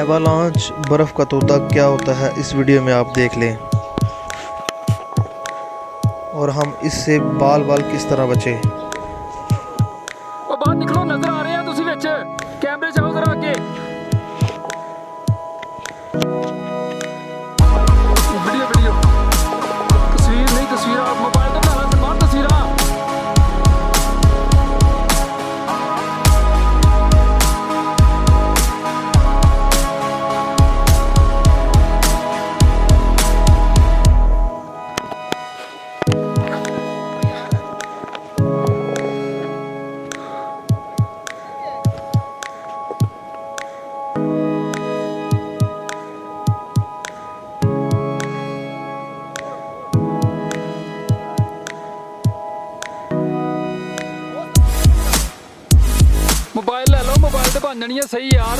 एवालांच बर्फ़ का तोता क्या होता है इस वीडियो में आप देख लें और हम इससे बाल बाल किस तरह बचे। बाहर निकलो, नजर आ रहे हैं तुसी विच कैमरे चाहो जरा आगे। वीडियो तस्वीर नहीं, तस्वीर मोबाइल तो बनवा तस्वीर। मोबाइल ले लो, मोबाइल तो बन जानी है सही यार।